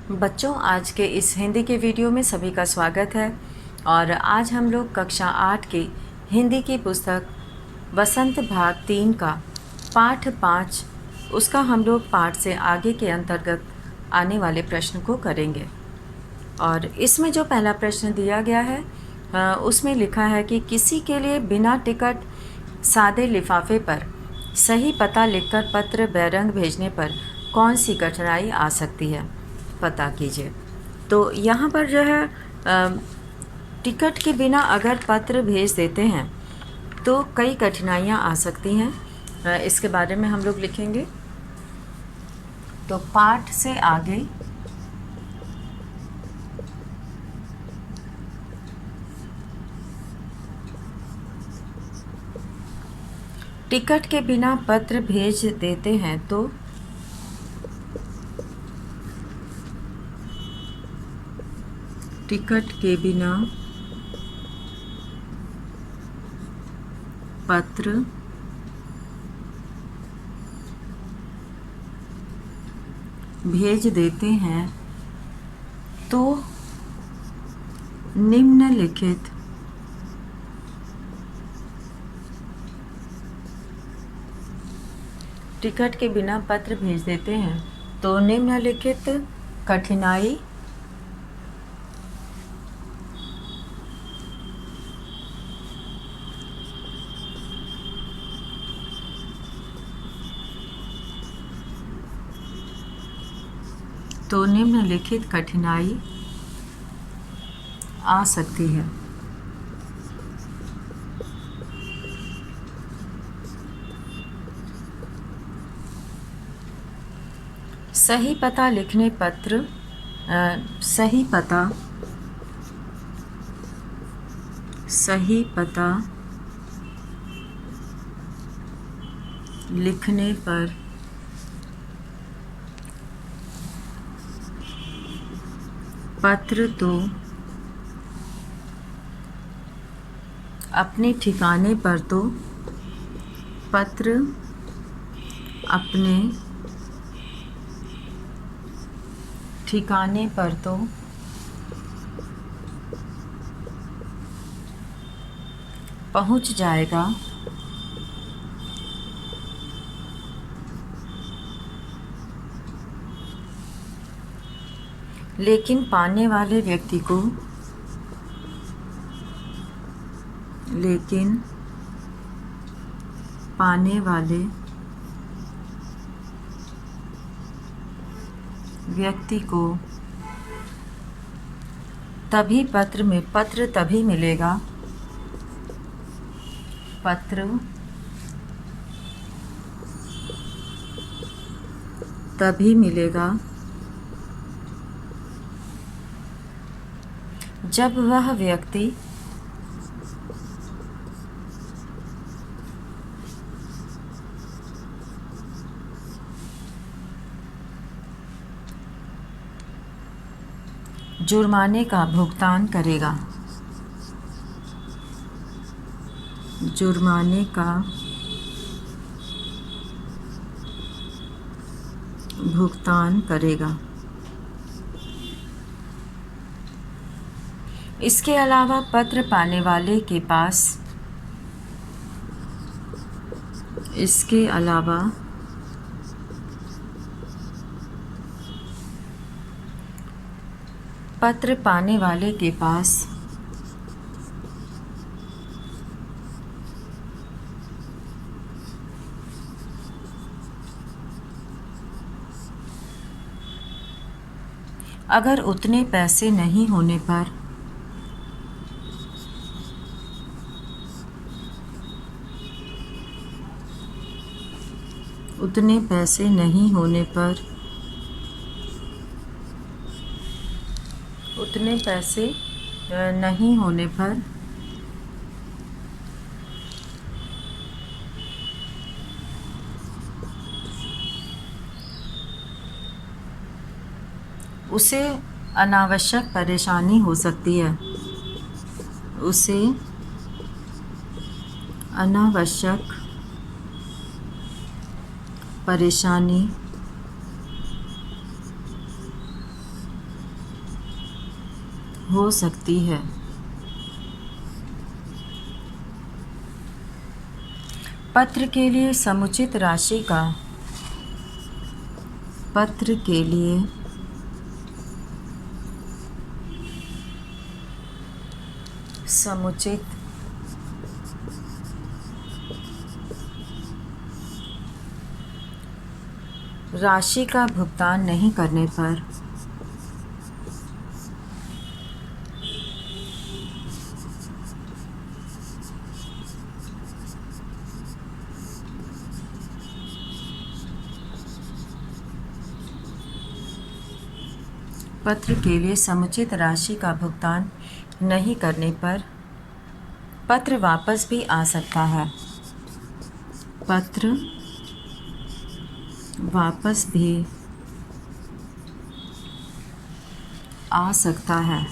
बच्चों, आज के इस हिंदी के वीडियो में सभी का स्वागत है। और आज हम लोग कक्षा 8 की हिंदी की पुस्तक वसंत भाग 3 का पाठ 5 उसका हम लोग पाठ से आगे के अंतर्गत आने वाले प्रश्न को करेंगे। और इसमें जो पहला प्रश्न दिया गया है उसमें लिखा है कि किसी के लिए बिना टिकट सादे लिफाफे पर सही पता लिखकर पत्र बैरंग भेजने पर कौन सी कठिनाई आ सकती है, पता कीजिए। तो यहाँ पर जो है टिकट के बिना अगर पत्र भेज देते हैं तो कई कठिनाइयाँ आ सकती हैं। इसके बारे में हम लोग लिखेंगे। तो पाठ से आगे टिकट के बिना पत्र भेज देते हैं तो टिकट के बिना पत्र भेज देते हैं तो निम्नलिखित टिकट के बिना पत्र भेज देते हैं तो निम्नलिखित कठिनाई आ सकती है। सही पता लिखने पत्र सही पता लिखने पर पत्र तो अपने ठिकाने पर तो पत्र अपने ठिकाने पर तो पहुंच जाएगा, लेकिन पाने वाले व्यक्ति को तभी पत्र तभी मिलेगा जब वह व्यक्ति जुर्माने का भुगतान करेगा। इसके अलावा पत्र पाने वाले के पास अगर उतने पैसे नहीं होने पर उसे अनावश्यक परेशानी हो सकती है। हो सकती है। पत्र के लिए समुचित राशि का पत्र के लिए समुचित राशि का भुगतान नहीं करने पर पत्र के लिए समुचित राशि का भुगतान नहीं करने पर पत्र वापस भी आ सकता है। पत्र वापस भी आ सकता है।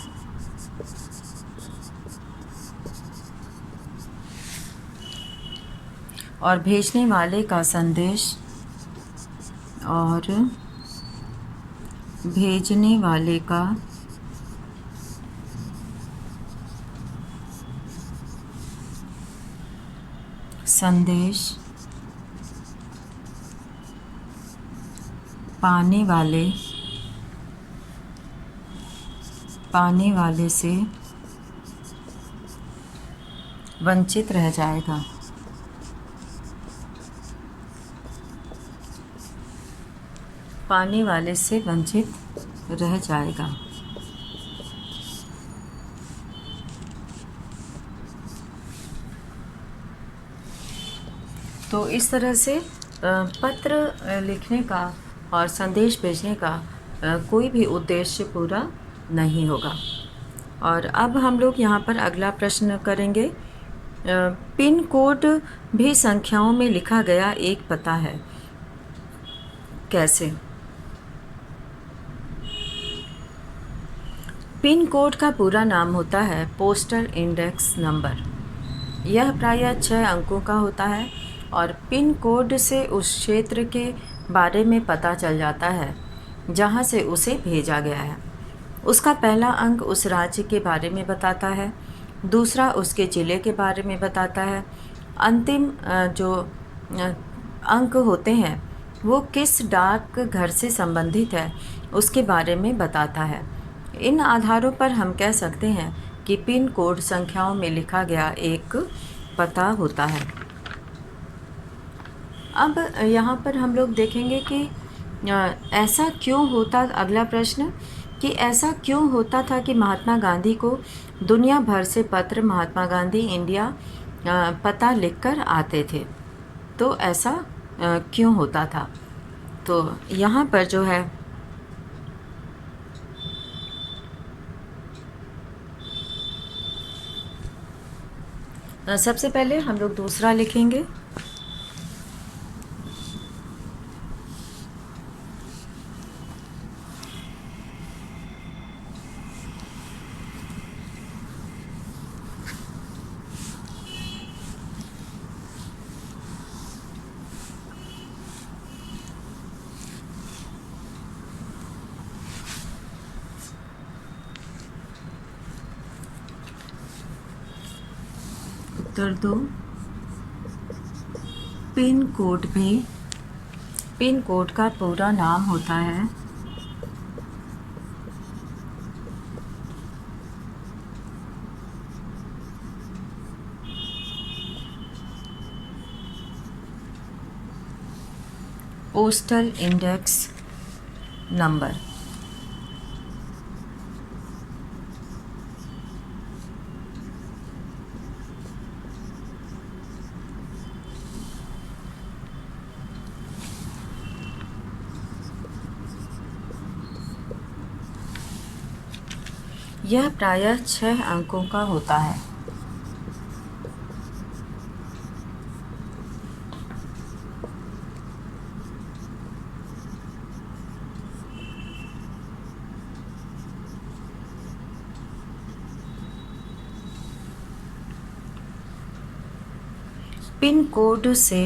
और भेजने वाले का संदेश और भेजने वाले का संदेश पाने वाले से वंचित रह जाएगा। पाने वाले से वंचित रह जाएगा। तो इस तरह से पत्र लिखने का और संदेश भेजने का कोई भी उद्देश्य पूरा नहीं होगा। और अब हम लोग यहाँ पर अगला प्रश्न करेंगे। पिन कोड भी संख्याओं में लिखा गया एक पता है, कैसे? पिन कोड का पूरा नाम होता है पोस्टल इंडेक्स नंबर। यह प्रायः 6 अंकों का होता है और पिन कोड से उस क्षेत्र के बारे में पता चल जाता है जहाँ से उसे भेजा गया है। उसका पहला अंक उस राज्य के बारे में बताता है, दूसरा उसके ज़िले के बारे में बताता है, अंतिम जो अंक होते हैं वो किस डाक घर से संबंधित है उसके बारे में बताता है। इन आधारों पर हम कह सकते हैं कि पिन कोड संख्याओं में लिखा गया एक पता होता है। अब यहाँ पर हम लोग देखेंगे कि ऐसा क्यों होता, अगला प्रश्न, कि ऐसा क्यों होता था कि महात्मा गांधी को दुनिया भर से पत्र महात्मा गांधी इंडिया पता लिखकर आते थे। तो ऐसा क्यों होता था? तो यहाँ पर जो है सबसे पहले हम लोग दूसरा लिखेंगे। उत्तर दो। पिन कोड का पूरा नाम होता है पोस्टल इंडेक्स नंबर। यह प्रायः 6 अंकों का होता है। पिन कोड से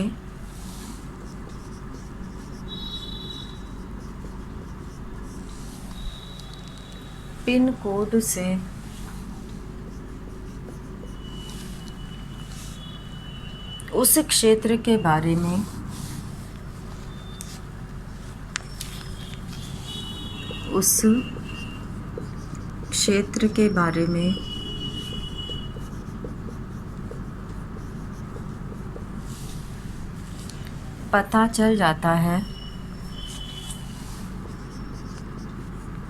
उस क्षेत्र के बारे में उस क्षेत्र के बारे में पता चल जाता है,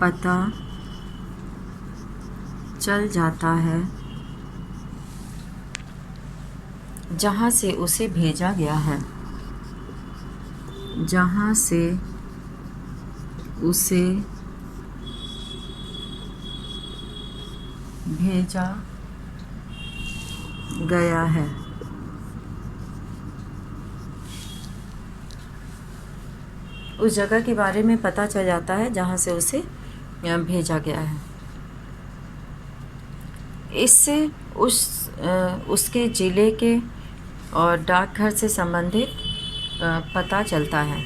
पता चल जाता है जहाँ से उसे भेजा गया है, जहाँ से उसे भेजा गया है। उस जगह के बारे में पता चल जाता है जहाँ से उसे भेजा गया है। इससे उसके ज़िले के और डाकघर से संबंधित पता चलता है।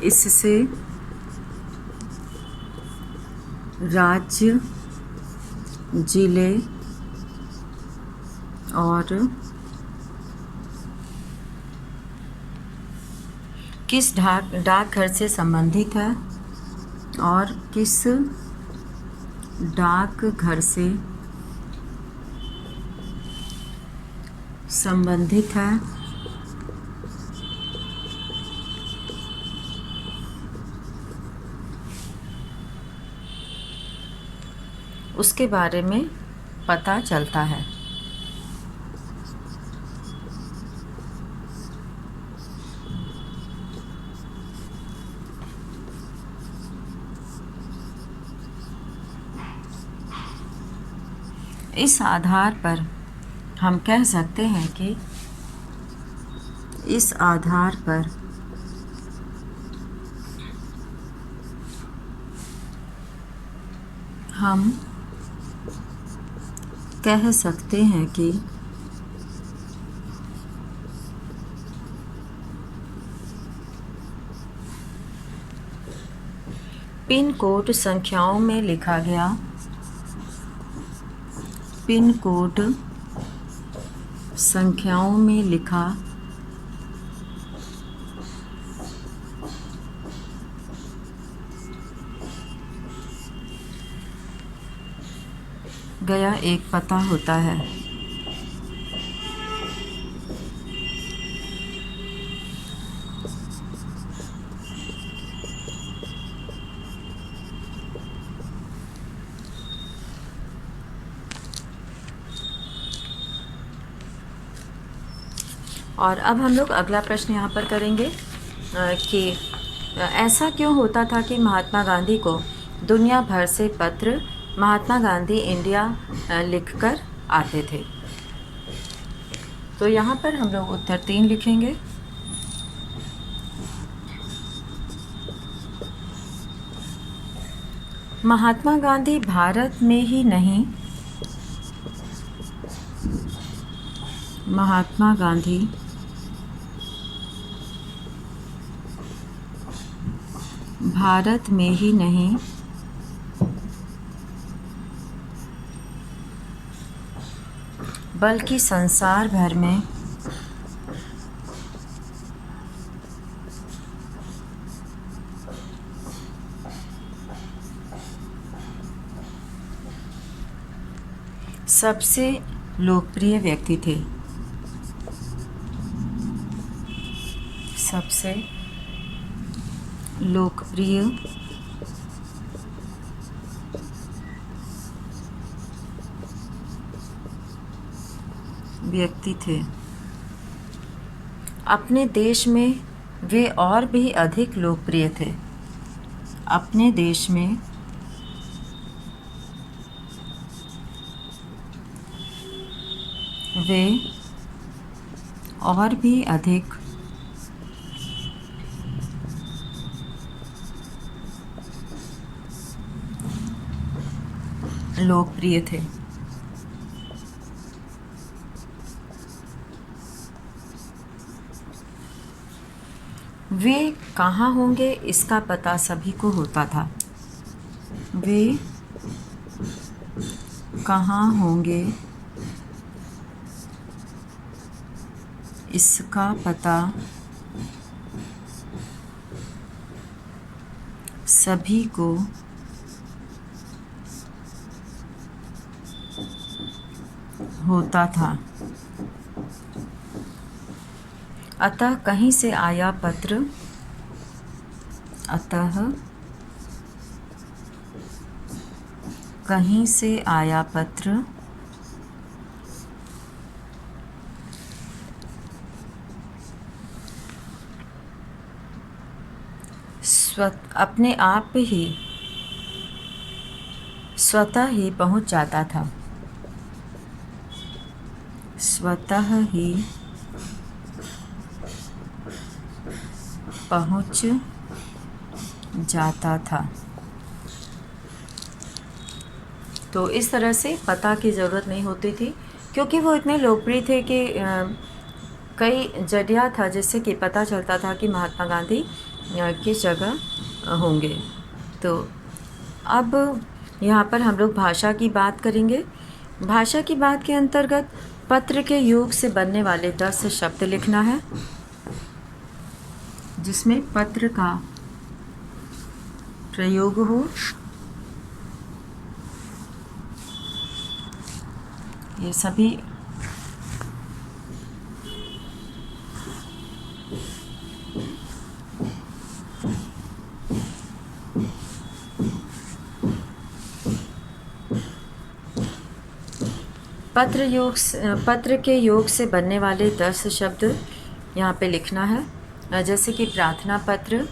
इससे राज्य, ज़िले और किस डाकघर से संबंधित है और किस डाकघर से संबंधित है, उसके बारे में पता चलता है। इस आधार पर हम कह सकते हैं कि इस आधार पर हम कह सकते हैं कि पिन कोड संख्याओं में लिखा गया, पिन कोड संख्याओं में लिखा गया एक पता होता है। और अब हम लोग अगला प्रश्न यहाँ पर करेंगे कि ऐसा क्यों होता था कि महात्मा गांधी को दुनिया भर से पत्र महात्मा गांधी इंडिया लिखकर आते थे। तो यहाँ पर हम लोग उत्तर 3 लिखेंगे। महात्मा गांधी भारत में ही नहीं, महात्मा गांधी भारत में ही नहीं बल्कि संसार भर में सबसे लोकप्रिय व्यक्ति थे, सबसे लोकप्रिय व्यक्ति थे। अपने देश में वे और भी अधिक लोकप्रिय थे। अपने देश में वे और भी अधिक लोकप्रिय थे। वे कहाँ होंगे इसका पता सभी को होता था। वे कहाँ होंगे इसका पता सभी को होता था। अतः कहीं से आया पत्र, अतः कहीं से आया पत्र अपने आप ही स्वतः ही पहुंच जाता था, स्वतः ही पहुंच जाता था। तो इस तरह से पता की ज़रूरत नहीं होती थी, क्योंकि वो इतने लोकप्रिय थे कि कई जरिया था जिससे कि पता चलता था कि महात्मा गांधी किस जगह होंगे। तो अब यहाँ पर हम लोग भाषा की बात करेंगे। भाषा की बात के अंतर्गत पत्र के योग से बनने वाले 10 शब्द लिखना है, जिसमें पत्र का प्रयोग हो। ये सभी पत्र के योग से बनने वाले 10 शब्द यहाँ पे लिखना है, जैसे कि प्रार्थना पत्र,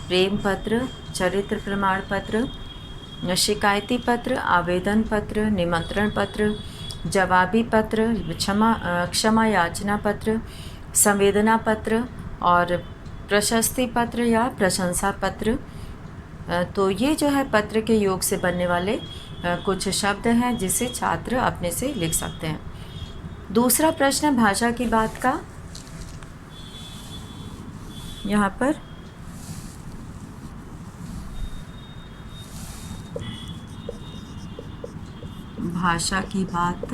प्रेम पत्र, चरित्र प्रमाण पत्र, शिकायती पत्र, आवेदन पत्र, निमंत्रण पत्र, जवाबी पत्र, क्षमा याचना पत्र, संवेदना पत्र और प्रशस्ति पत्र या प्रशंसा पत्र। तो ये जो है पत्र के योग से बनने वाले कुछ शब्द हैं जिसे छात्र अपने से लिख सकते हैं। दूसरा प्रश्न भाषा की बात का, यहाँ पर भाषा की बात,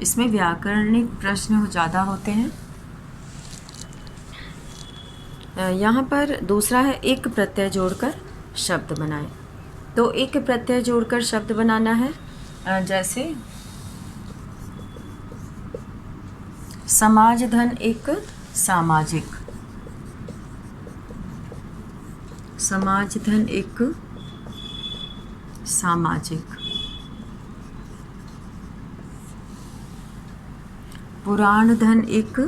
इसमें व्याकरणिक प्रश्न ज़्यादा होते हैं। यहाँ पर दूसरा है एक प्रत्यय जोड़कर शब्द बनाएं। तो एक प्रत्यय जोड़कर शब्द बनाना है, जैसे समाज धन एक सामाजिक, समाज धन एक सामाजिक, पुराण धन एक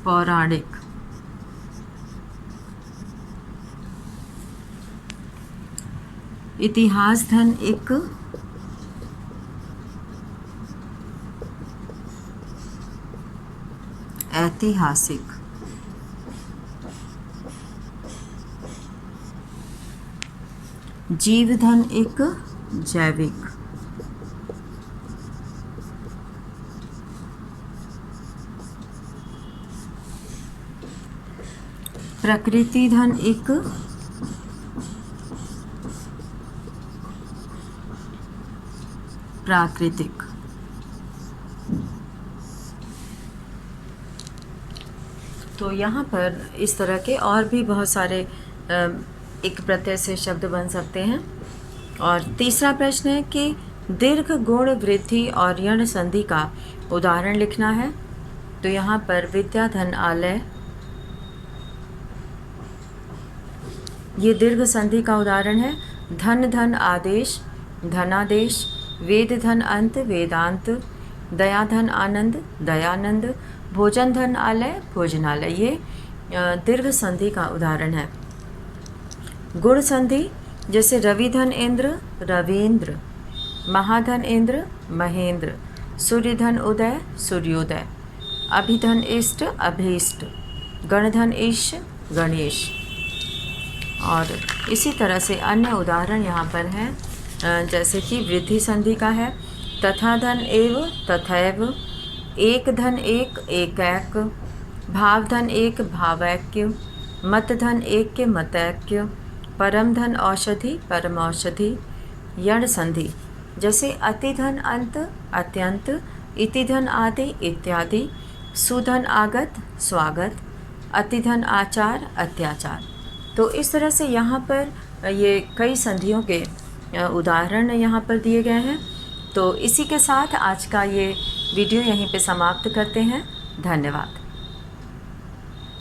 पौराणिक, इतिहास धन एक ऐतिहासिक, जीव धन एक जैविक, प्रकृति धन एक प्राकृतिक। तो यहाँ पर इस तरह के और भी बहुत सारे एक प्रत्यय से शब्द बन सकते हैं। और तीसरा प्रश्न है कि दीर्घ गुण वृद्धि और यण संधि का उदाहरण लिखना है। तो यहाँ पर विद्या धन आलय, ये दीर्घ संधि का उदाहरण है। धन धन आदेश, धनादेश, वेद धन अंत, वेदांत, दया धन आनंद, दयानंद, भोजन धन आलय, भोजनालय, ये दीर्घ संधि का उदाहरण है। गुण संधि जैसे रवि धन इंद्र, रवींद्र, महाधन इंद्र, महेंद्र, सूर्य धन उदय, सूर्योदय, अभिधन इष्ट, अभीष्ट, गणधन ईश, गणेश। और इसी तरह से अन्य उदाहरण यहाँ पर हैं, जैसे कि वृद्धि संधि का है, तथा धन एव, तथैव, एक धन एक, एकैक, भाव धन एक, भावैक्य, मत धन एक के मतैक्य, परम धन औषधि, परम औषधि, यण संधि, जैसे अतिधन अंत, अत्यंत, इतिधन आदि, इत्यादि, सुधन आगत, स्वागत, अतिधन आचार, अत्याचार। तो इस तरह से यहाँ पर ये कई संधियों के उदाहरण यहाँ पर दिए गए हैं। तो इसी के साथ आज का ये वीडियो यहीं पे समाप्त करते हैं। धन्यवाद।